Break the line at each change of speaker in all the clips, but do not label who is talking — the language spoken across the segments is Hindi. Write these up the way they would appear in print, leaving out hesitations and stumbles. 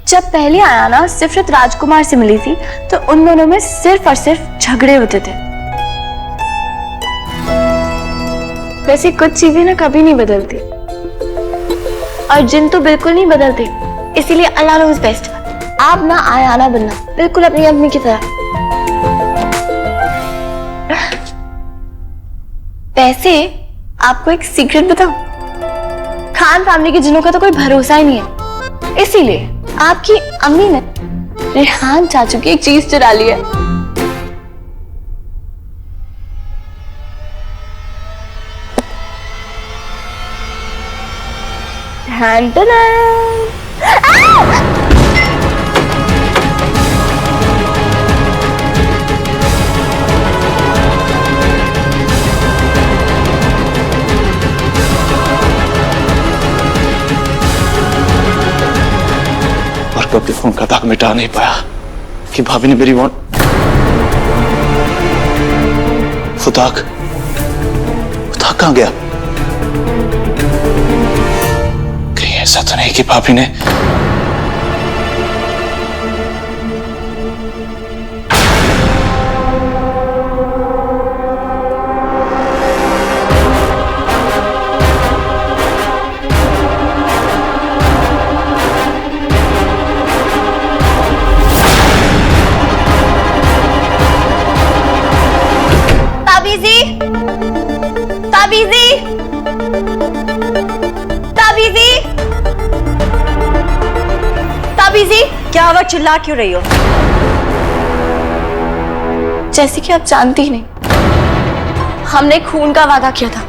जब पहले आयाना सिफरत राजकुमार से मिली थी तो उन दोनों में सिर्फ और सिर्फ झगड़े होते थे। वैसे कुछ चीजें ना कभी नहीं बदलती और जिन तो बिल्कुल नहीं बदलते, इसीलिए अल्लाह नोज़ बेस्ट। आप ना आयाना बनना बिल्कुल अपनी अम्मी की तरह। वैसे आपको एक सीक्रेट बताऊं, खान फैमिली के जिनों का तो कोई भरोसा ही नहीं है, इसीलिए आपकी अम्मी ने रेहान चाचू की एक चीज चुरा ली है।
कभी फोन का दाग मिटा नहीं पाया कि भाभी ने मेरी फुताक कहां गया? कहीं ऐसा तो नहीं कि भाभी ने
ताबीजी,
क्या हुआ? चिल्ला क्यों रही हो?
जैसे कि आप जानती ही नहीं, हमने खून का वादा किया था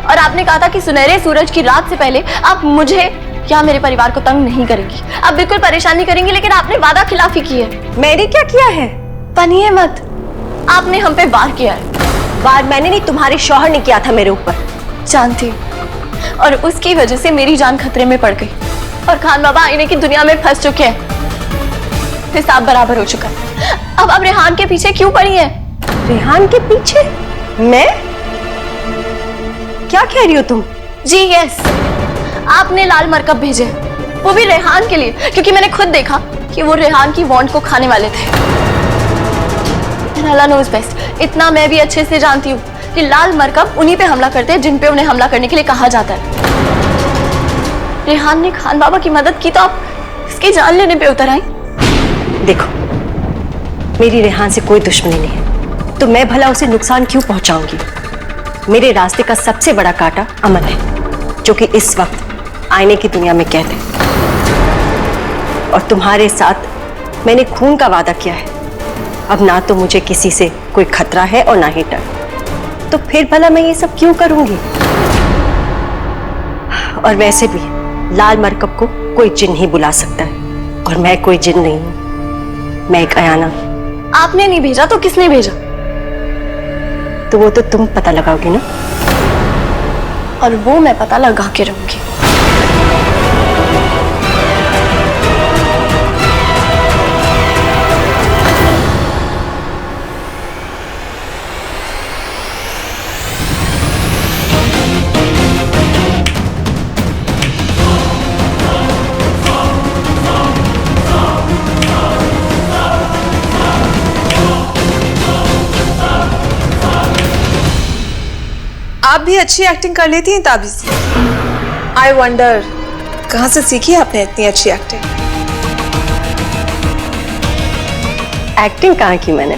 और आपने कहा था कि सुनहरे सूरज की रात से पहले आप मुझे या मेरे परिवार को तंग नहीं करेंगी, आप बिल्कुल परेशान नहीं करेंगी। लेकिन आपने वादा खिलाफी की है।
मैंने क्या किया है?
बनिए मत, आपने हम पे वार किया है।
वार मैंने नहीं, तुम्हारे शौहर ने किया था मेरे ऊपर।
जानती, और उसकी वजह से मेरी जान खतरे में पड़ गई और खान बाबा आईने की दुनिया में फंस चुके हैं। हिसाब बराबर हो चुका है। अब आप रेहान के पीछे क्यों पड़ी हैं?
रेहान के पीछे? मैं? क्या कह रही हो तुम?
जी यस, आपने लाल मरकब भेजे, वो भी रेहान के लिए, क्योंकि मैंने खुद देखा कि वो रेहान की वांट को खाने वाले थे। अल्लाह नोज़ बेस्ट। इतना मैं भी अच्छे से जानती हूँ कि लाल मरकब उन्हीं पे हमला करते हैं जिन पे उन्हें हमला करने के लिए कहा जाता है। रेहान ने खान बाबा की मदद की तो आप इसकी जान लेने पे उतर आई।
देखो, मेरी रेहान से कोई दुश्मनी नहीं है, तो मैं भला उसे नुकसान क्यों पहुंचाऊंगी? मेरे रास्ते का सबसे बड़ा कांटा अमन है, जो कि इस वक्त आईने की दुनिया में कैद है। और तुम्हारे साथ मैंने खून का वादा किया है। अब ना तो मुझे किसी से कोई खतरा है और ना ही डर, तो फिर भला मैं ये सब क्यों करूंगी? और वैसे भी लाल मरकब को कोई जिन ही बुला सकता है, और मैं कोई जिन नहीं हूं, मैं एक अयाना।
आपने नहीं भेजा तो किसने भेजा?
तो वो तो तुम पता लगाओगी ना।
और वो मैं पता लगा के रहूंगी।
आप भी अच्छी एक्टिंग कर लेती हैं ताबीज़ी। आई वंडर, कहाँ से सीखी आपने इतनी अच्छी एक्टिंग?
एक्टिंग कहाँ की मैंने?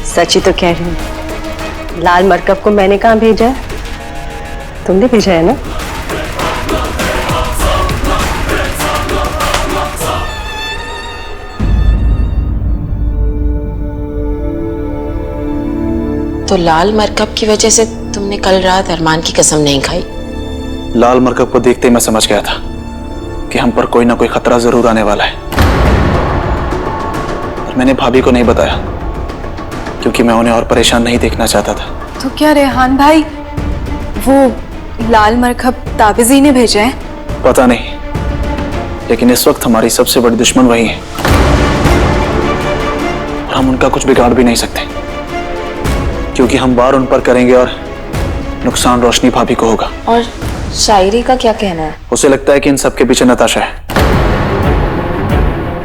सच ही तो कह रही हूँ। लाल मरकब को मैंने कहाँ भेजा है? तुमने भेजा है ना?
तो लाल मरकब की वजह से तुमने कल रात अरमान की कसम नहीं खाई?
लाल मरकब को देखते ही मैं समझ गया था कि हम पर कोई ना कोई खतरा जरूर आने वाला है, और मैंने भाभी को नहीं बताया क्योंकि मैं उन्हें और परेशान नहीं देखना चाहता था।
तो क्या रेहान भाई वो लाल मरकब ताबीज़ी ने भेजा है?
पता नहीं, लेकिन इस वक्त हमारी सबसे बड़ी दुश्मन वही है और हम उनका कुछ बिगाड़ भी नहीं सकते, क्योंकि हम वार उन पर करेंगे और नुकसान रोशनी भाभी को होगा।
और शायरी का क्या कहना है?
उसे लगता है कि इन सब के पीछे नताशा है।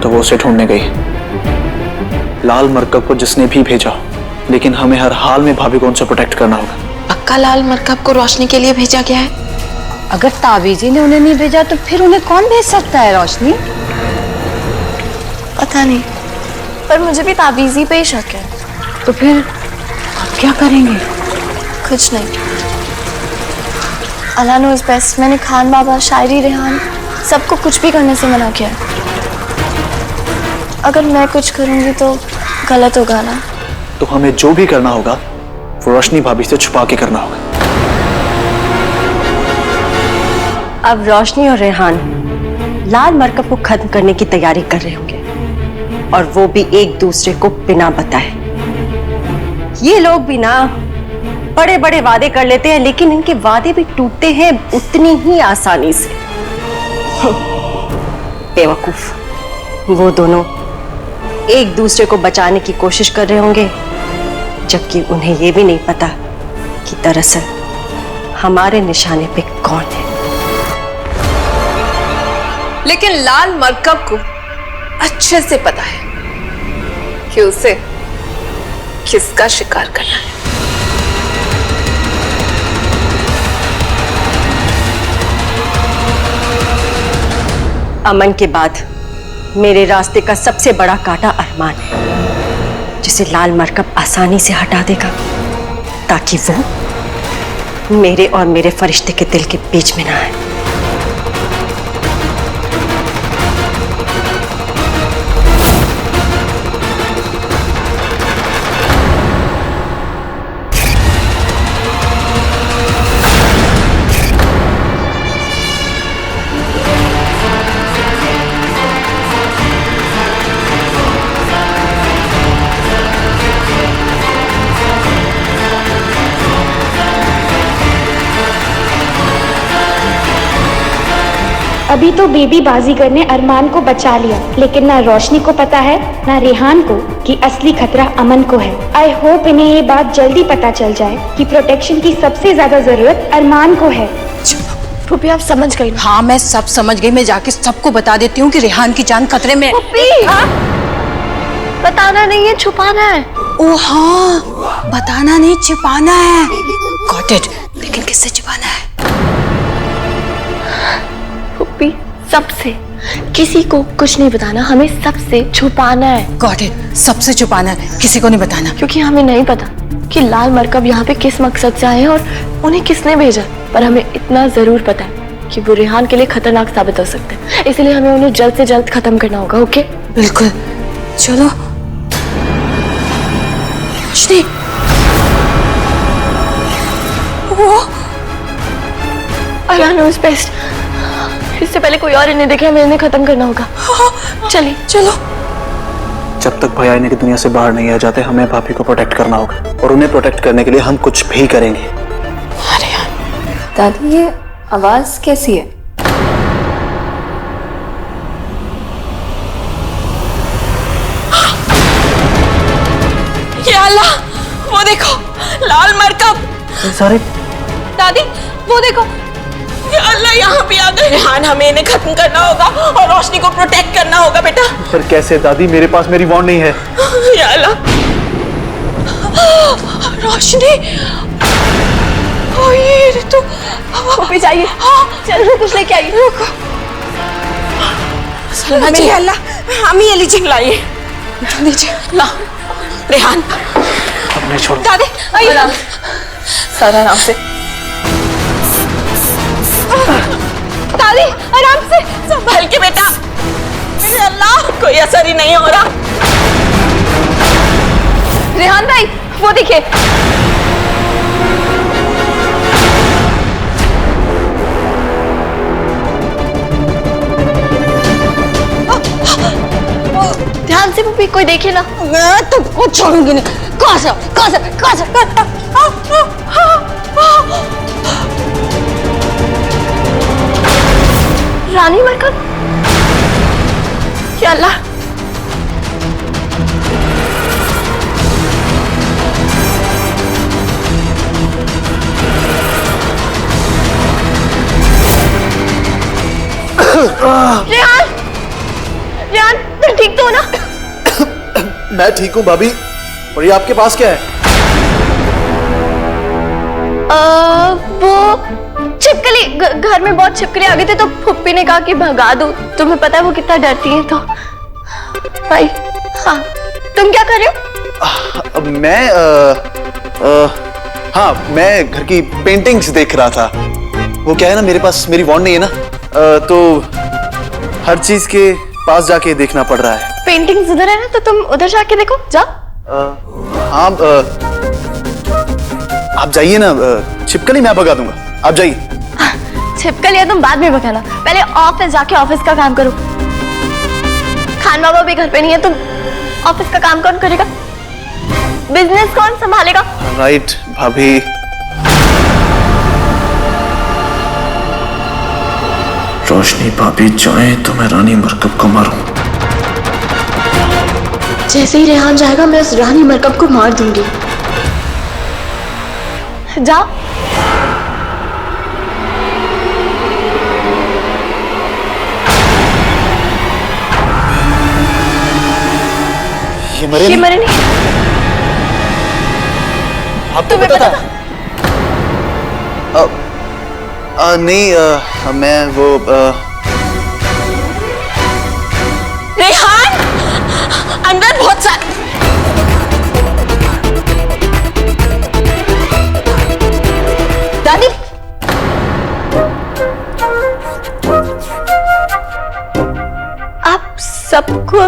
तो वो उसे ढूंढने गई। लाल मरकब को जिसने भी भेजा, लेकिन हमें हर हाल में भाभी को उनसे प्रोटेक्ट करना होगा।
पक्का लाल मरकब को रोशनी के लिए भेजा गया है?
अगर ताबीजी ने उन्हें नहीं भेजा तो फिर उन्हें कौन भेज सकता है रोशनी?
पता नहीं, पर मुझे भी ताबीजी पे ही शक है।
तो फिर आप क्या करेंगे?
कुछ नहीं, अल्लाह नोज़ बेस्ट। मैंने खान बाबा, शायरी, रेहान सबको कुछ भी करने से मना किया है। अगर मैं कुछ करूंगी तो गलत होगा ना।
तो हमें जो भी करना होगा वो रोशनी भाभी से छुपा के करना होगा।
अब रोशनी और रेहान लाल मरकब को खत्म करने की तैयारी कर रहे होंगे, और वो भी एक दूसरे को बिना बताए। ये लोग भी ना बड़े बड़े वादे कर लेते हैं, लेकिन इनके वादे भी टूटते हैं उतनी ही आसानी से। बेवकूफ, वो दोनों एक दूसरे को बचाने की कोशिश कर रहे होंगे, जबकि उन्हें यह भी नहीं पता कि दरअसल हमारे निशाने पे कौन है।
लेकिन लाल मरकब को अच्छे से पता है कि उसे किसका शिकार करना है।
अमन के बाद मेरे रास्ते का सबसे बड़ा कांटा अरमान है, जिसे लाल मरकब आसानी से हटा देगा, ताकि वो मेरे और मेरे फरिश्ते के दिल के बीच में ना आए।
अभी तो बेबी बाजीगर ने अरमान को बचा लिया, लेकिन ना रोशनी को पता है ना रेहान को कि असली खतरा अमन को है। आई होप इन्हें ये बात जल्दी पता चल जाए कि प्रोटेक्शन की सबसे ज्यादा जरूरत अरमान को है।
फूफी आप समझ गई ना?
हाँ मैं सब समझ गई। मैं जाके सबको बता देती हूँ कि रेहान की जान खतरे में।
फूफी बताना नहीं है, छुपाना है।
ओ हाँ, बताना नहीं छिपाना है। Got it. लेकिन किससे छिपाना है?
फूफी सबसे, किसी को कुछ नहीं बताना, हमें सबसे छुपाना है।
गॉट इट, सबसे छुपाना है, किसी को नहीं बताना।
क्योंकि हमें नहीं पता कि लाल मरकब यहाँ पे किस मकसद से आए हैं और उन्हें किसने भेजा, पर हमें इतना जरूर पता है कि वो रेहान के लिए खतरनाक साबित हो सकते हैं। इसलिए हमें उन्हें जल्द से जल्द खत्म करना होगा। ओके
बिल्कुल, चलो। श्री, वो
अल्लाह नोज़ बेस्ट। इससे पहले कोई और इन्हें देखे, हमें इन्हें खत्म करना होगा। चलिए
चलो।
जब तक भैया इन्हें की दुनिया से बाहर नहीं आ जाते, हमें भाभी को प्रोटेक्ट करना होगा, और उन्हें प्रोटेक्ट करने के लिए हम कुछ भी करेंगे।
अरे यार,
दादी ये आवाज कैसी है?
या अल्लाह, वो देखो लाल मरकब।
सारे
दादी वो देखो, या अल्लाह यहाँ भी आ गए। रेहान, हमें इन्हें खत्म करना होगा और रोशनी को प्रोटेक्ट करना होगा बेटा।
पर कैसे दादी, मेरे पास मेरी वॉन्ड नहीं है।
या अल्लाह, रोशनी, ओ ये तो
फूफी जाइए, चलो कुछ लेके आइए।
मेरे अल्लाह, हम ये लीजिए, लाइए लीजिए, ला रेहान।
अब नहीं छोड़।
दादी आइए, सारा आराम से। दादी आराम से, संभल के बेटा। मेरे अल्लाह, कोई असर ही नहीं हो रहा।
रेहान भाई वो देखिए। ध्यान से फूफी, कोई देखे ना।
मैं तुमको छोड़ूंगी नहीं। कहाँ से कहाँ से कहाँ से?
रानी मरकब, या अल्लाह। रेहान, रेहान
मैं ठीक हूँ भाभी। और ये आपके पास क्या है?
वो छिपकली, घर में बहुत छिपकली आ गई थी तो फुप्पी ने कहा कि भगा दो। तुम्हें पता है वो कितना डरती है। तो भाई हाँ, तुम क्या कर रहे हो?
हाँ, मैं घर की पेंटिंग्स देख रहा था। वो क्या है ना, मेरे पास मेरी वॉन्ड नहीं है ना, तो हर चीज के पास जाके देखना पड़ रहा है।
पेंटिंग्स उधर है ना, तो तुम उधर जाके देखो, जाओ।
हाँ, आप जाइए ना, छिपकली मैं भगा दूंगा, आप जाइए।
छिपकली है तुम बाद में भगाना, पहले ऑफिस जाके ऑफिस का काम करो। खान बाबा भी घर पे नहीं है, तुम ऑफिस का काम कौन करेगा? बिजनेस कौन संभालेगा?
राइट भाभी। रोशनी भाभी जाए तो मैं रानी मरकब को मारूं।
जैसे ही रेहान जाएगा मैं उस रानी मरकब को मार दूंगी। जाओ।
ये मरे
नहीं।
आपको पता था? नहीं, मैं वो
रेहान, अंदर बहुत सारे।
दादी, आप सबको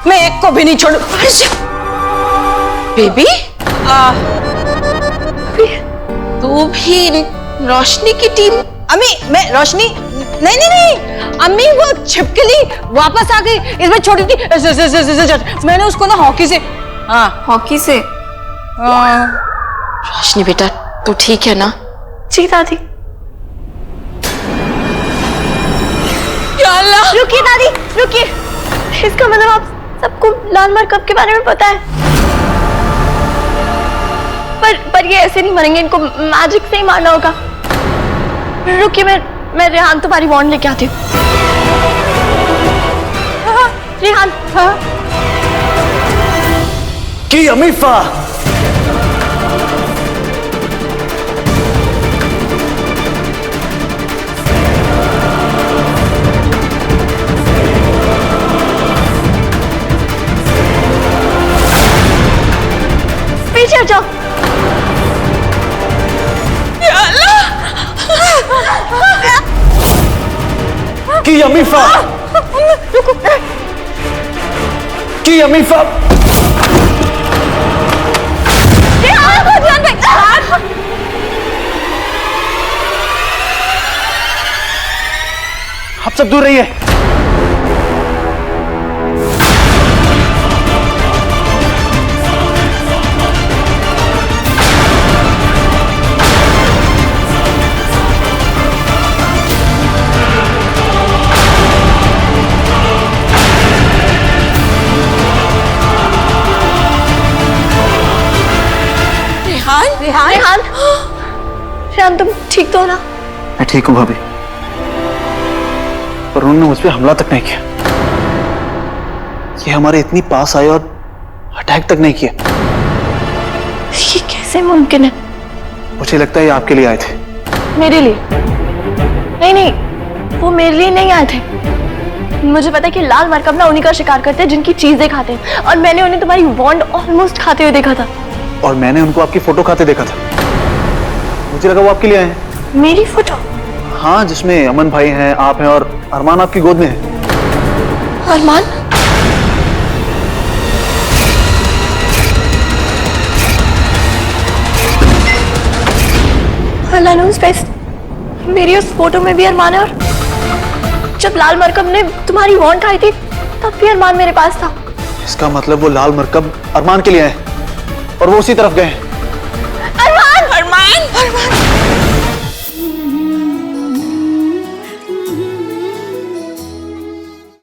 मैं एक को भी नहीं छोड़ू। बेबी, तू भी रोशनी की टीम?
अम्मी, मैं रोशनी नहीं, अम्मी वो छिपकली वापस आ गई, इसमें छोटी थी। मैंने उसको ना हॉकी से, हाँ
हॉकी से।
रोशनी बेटा, तू ठीक है ना?
जी दादी।
या अल्लाह!
रुकिए दादी, रुकिए। इसका मतलब आप सबको लाल मरकब के बारे में पता है? पर ये ऐसे नहीं मरेंगे, इनको मैजिक से ही मारना होगा। रुकिए, मैं रेहान तुम्हारी वॉन्ड लेके आती हूँ। रेहान, हाँ?
की अमीफा।
पीछे जाओ।
की अमीफा। की अमीफा। आप सब दूर रहिए।
रेहान, तुम ठीक तो हो ना?
मैं ठीक हूँ भाभी, पर उन्होंने मुझ पे हमला तक नहीं किया। ये हमारे इतनी पास आए और अटैक तक नहीं किया।
ये कैसे मुमकिन है?
मुझे लगता है ये आपके लिए आए थे।
मेरे लिए? नहीं, वो मेरे लिए नहीं आए थे। मुझे पता है कि लाल मरकब ना उन्हीं का शिकार करते हैं जिनकी चीजें खाते हैं, और मैंने उन्हें तुम्हारी वॉन्ड ऑलमोस्ट खाते हुए देखा था।
और मैंने उनको आपकी फोटो खाते देखा था। मुझे लगा वो आपके लिए आए हैं।
मेरी फोटो?
हाँ, जिसमें अमन भाई हैं, आप हैं और अरमान आपकी गोद में है।
अरमान? अल्लाह नोज़ बेस्ट, मेरी उस फोटो में भी अरमान है, और जब लाल मरकब ने तुम्हारी वॉन्ड खाई थी तब भी अरमान मेरे पास था।
इसका मतलब वो लाल मरकब अरमान के लिए आए और वो उसी तरफ गए।